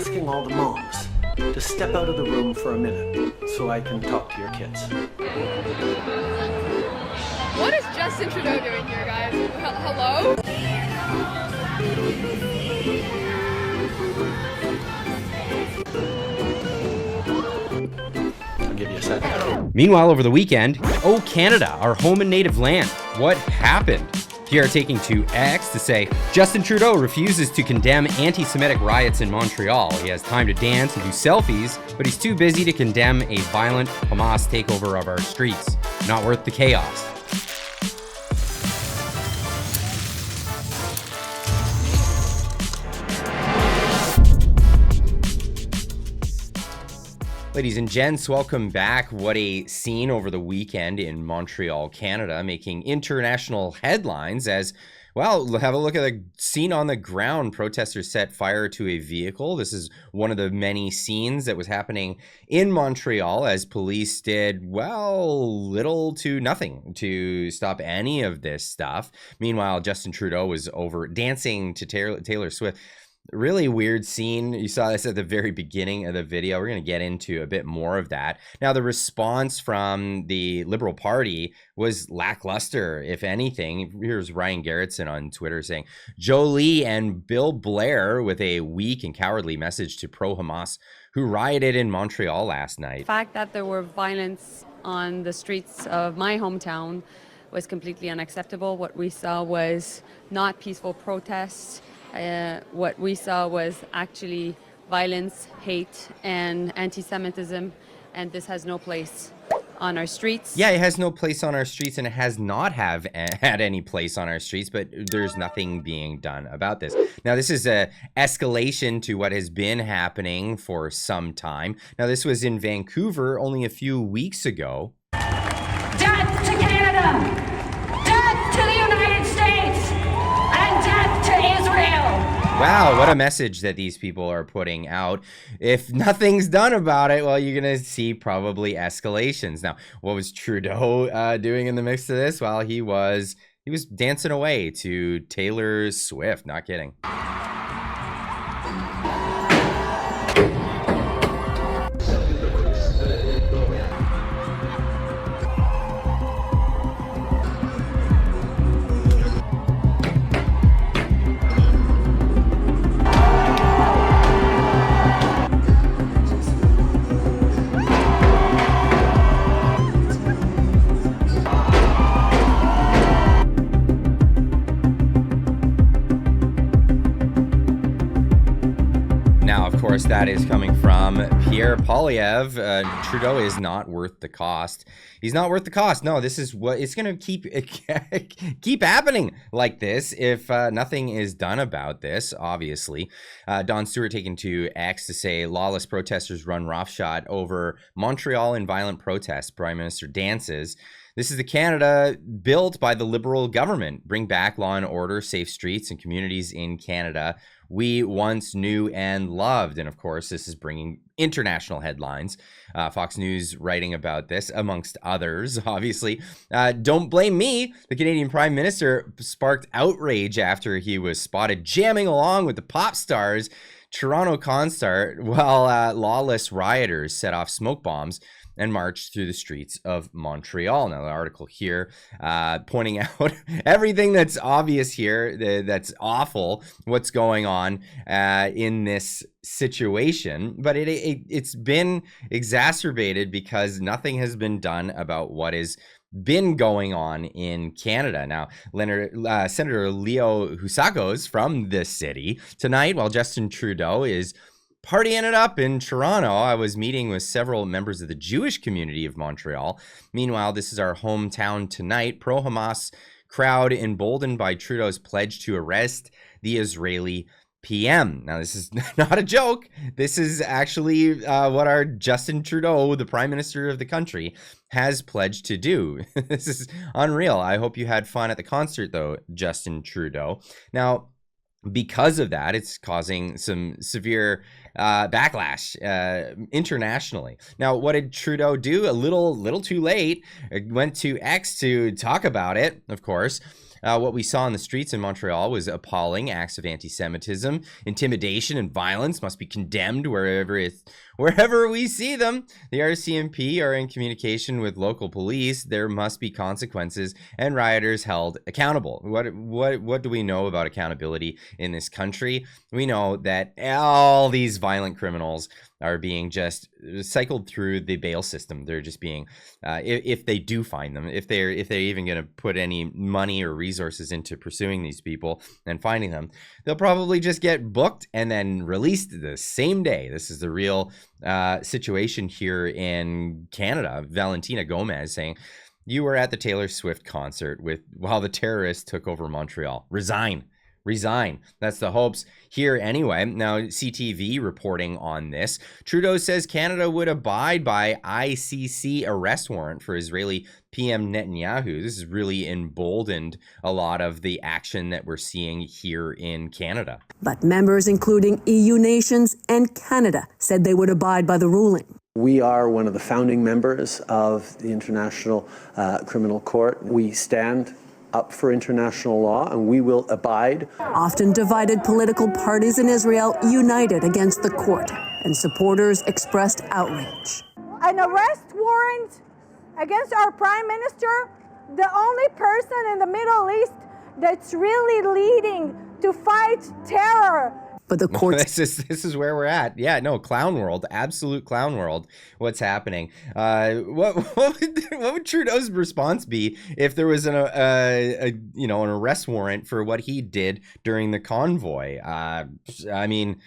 asking all the moms to step out of the room for a minute so I can talk to your kids. What is Justin Trudeau doing here, guys? Hello? I'll give you a second. Meanwhile, over the weekend, oh Canada, our home and native land, what happened? Here taking to X to say, Justin Trudeau refuses to condemn anti-Semitic riots in Montreal. He has time to dance and do selfies, but he's too busy to condemn a violent Hamas takeover of our streets. Not worth the chaos. Ladies and gents, welcome back. What a scene over the weekend in Montreal, Canada, making international headlines as, well, have a look at the scene on the ground. Protesters set fire to a vehicle. This is one of the many scenes that was happening in Montreal as police did, well, little to nothing to stop any of this stuff. Meanwhile, Justin Trudeau was over dancing to Taylor Swift. Really weird scene. You saw this at the very beginning of the video. We're going to get into a bit more of that. Now, the response from the Liberal Party was lackluster, if anything. Here's Ryan Garrettson on Twitter saying, Jolie and Bill Blair with a weak and cowardly message to pro-Hamas who rioted in Montreal last night. The fact that there were violence on the streets of my hometown was completely unacceptable. What we saw was not peaceful protests. What we saw was actually violence, hate, and anti-Semitism, and this has no place on our streets. Yeah, it has no place on our streets, and it has not had any place on our streets, but there's nothing being done about this. Now, this is a escalation to what has been happening for some time. Now, this was in Vancouver only a few weeks ago. Death to Canada! Death to the United States! And death to Israel! Wow, what a message that these people are putting out. If nothing's done about it, well, you're going to see probably escalations. Now, what was Trudeau doing in the mix of this? Well, he was dancing away to Taylor Swift. Not kidding. That is coming from Pierre Poilievre. Trudeau is not worth the cost. He's not worth the cost. No, this is what it's going to keep happening like this if nothing is done about this, obviously. Don Stewart taken to X to say lawless protesters run roughshod over Montreal in violent protests. Prime Minister Dances. This is the Canada built by the Liberal government. Bring back law and order, safe streets and communities in Canada we once knew and loved. And of course, this is bringing international headlines. Fox News writing about this, amongst others, obviously. Don't blame me. The Canadian Prime Minister sparked outrage after he was spotted jamming along with the pop stars Toronto concert while lawless rioters set off smoke bombs and marched through the streets of Montreal. Now, the article here pointing out everything that's obvious here, that's awful, what's going on in this situation. But it's been exacerbated because nothing has been done about what is been going on in Canada. Now, Senator Leo Housakos from this city tonight, while Justin Trudeau is partying it up in Toronto, I was meeting with several members of the Jewish community of Montreal. Meanwhile, this is our hometown tonight. Pro-Hamas crowd emboldened by Trudeau's pledge to arrest the Israeli PM. Now, this is not a joke. This is actually what our Justin Trudeau, the Prime Minister of the country, has pledged to do. This is unreal. I hope you had fun at the concert, though, Justin Trudeau. Now, because of that, it's causing some severe backlash internationally. Now, what did Trudeau do? A little too late. Went to X to talk about it, of course. What we saw in the streets in Montreal was appalling. Acts of anti-Semitism, intimidation, and violence must be condemned wherever we see them. The RCMP are in communication with local police. There must be consequences and rioters held accountable. What do we know about accountability in this country? We know that all these violent criminals are being just cycled through the bail system. They're just being, if they do find them, if they're even going to put any money or resources into pursuing these people and finding them, they'll probably just get booked and then released the same day. This is the real situation here in Canada. Valentina Gomez saying, "You were at the Taylor Swift concert while the terrorists took over Montreal. Resign. That's the hopes here anyway." Now, CTV reporting on this. Trudeau says Canada would abide by ICC arrest warrant for Israeli PM Netanyahu. This has really emboldened a lot of the action that we're seeing here in Canada. But members, including EU nations and Canada, said they would abide by the ruling. We are one of the founding members of the International Criminal Court. We stand up for international law, and we will abide. Often divided political parties in Israel united against the court, and supporters expressed outrage. An arrest warrant against our prime minister, the only person in the Middle East that's really leading to fight terror. But the court. This is where we're at. Yeah, no, clown world, absolute clown world. What's happening? What would Trudeau's response be if there was an arrest warrant for what he did during the convoy? I mean,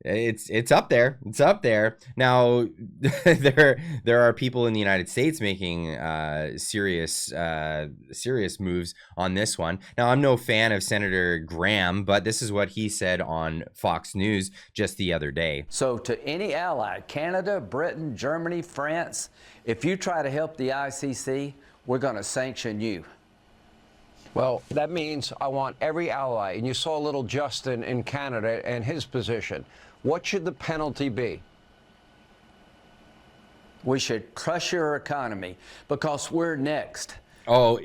it's up there. It's up there. Now, there are people in the United States making serious moves on this one. Now, I'm no fan of Senator Graham, but this is what he said on Fox News just the other day. So to any ally, Canada, Britain, Germany, France, if you try to help the ICC, we're going to sanction you. Well, that means I want every ally, and you saw little Justin in Canada and his position. What should the penalty be? We should crush your economy because we're next. Oh,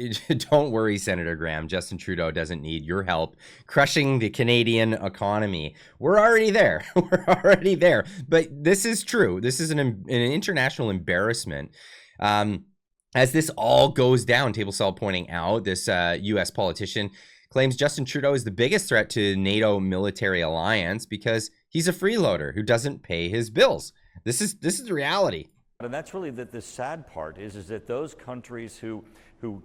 don't worry, Senator Graham. Justin Trudeau doesn't need your help crushing the Canadian economy. We're already there. We're already there. But this is true. This is an international embarrassment. As this all goes down, Table Saw pointing out, this U.S. politician claims Justin Trudeau is the biggest threat to NATO military alliance because he's a freeloader who doesn't pay his bills. This is the reality. And that's really the sad part is that those countries who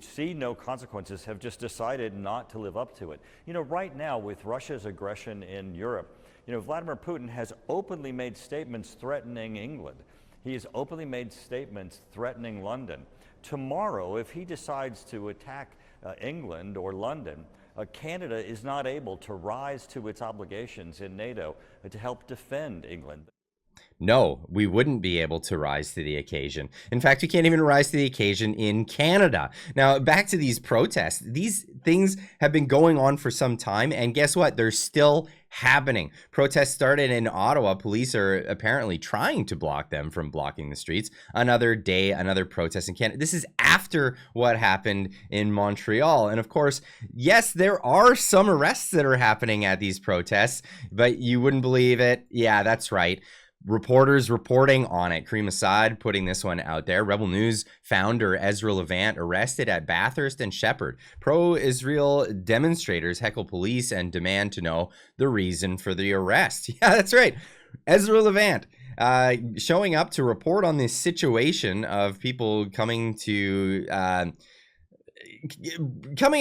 see no consequences have just decided not to live up to it. You know, right now with Russia's aggression in Europe, you know, Vladimir Putin has openly made statements threatening England. He has openly made statements threatening London. Tomorrow, if he decides to attack England or London, Canada is not able to rise to its obligations in NATO to help defend England. No, we wouldn't be able to rise to the occasion. In fact, we can't even rise to the occasion in Canada. Now, back to these protests. These things have been going on for some time, and guess what? They're still happening. Protests started in Ottawa. Police are apparently trying to block them from blocking the streets. Another day, another protest in Canada. This is after what happened in Montreal. And of course, yes, there are some arrests that are happening at these protests, but you wouldn't believe it. Yeah, that's right. Reporters reporting on it. Kareem Assad putting this one out there. Rebel News founder Ezra Levant arrested at Bathurst and Shepherd. Pro-Israel demonstrators heckle police and demand to know the reason for the arrest. Yeah, that's right. Ezra Levant showing up to report on this situation of people coming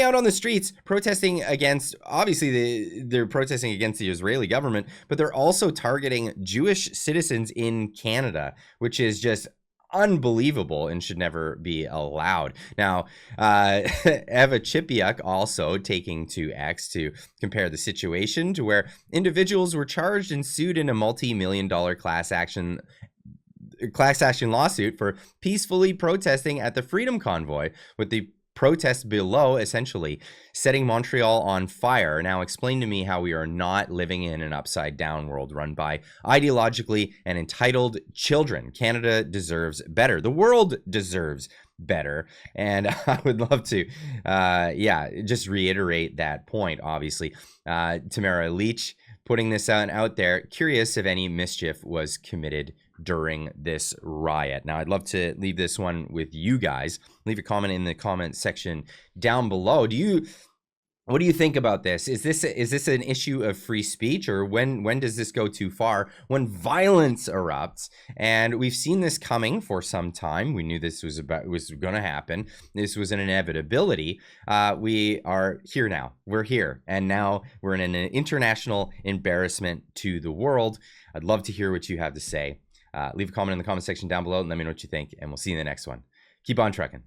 out on the streets protesting against, obviously they're protesting against the Israeli government, but they're also targeting Jewish citizens in Canada, which is just unbelievable and should never be allowed. Now, Eva Chipiuk also taking to X to compare the situation to where individuals were charged and sued in a multi-million-dollar class action lawsuit for peacefully protesting at the Freedom Convoy, with the protests below, essentially setting Montreal on fire. Now explain to me how we are not living in an upside down world run by ideologically and entitled children. Canada deserves better. The world deserves better. And I would love to, just reiterate that point, obviously. Tamara Leach putting this out there, curious if any mischief was committed during this riot. Now, I'd love to leave this one with you guys. Leave a comment in the comment section down below. What do you think about this? Is this an issue of free speech, or when does this go too far? When violence erupts, and we've seen this coming for some time. We knew this was going to happen. This was an inevitability. We are here now. We're here, and now we're in an international embarrassment to the world. I'd love to hear what you have to say. Leave a comment in the comment section down below and let me know what you think, and we'll see you in the next one. Keep on trucking.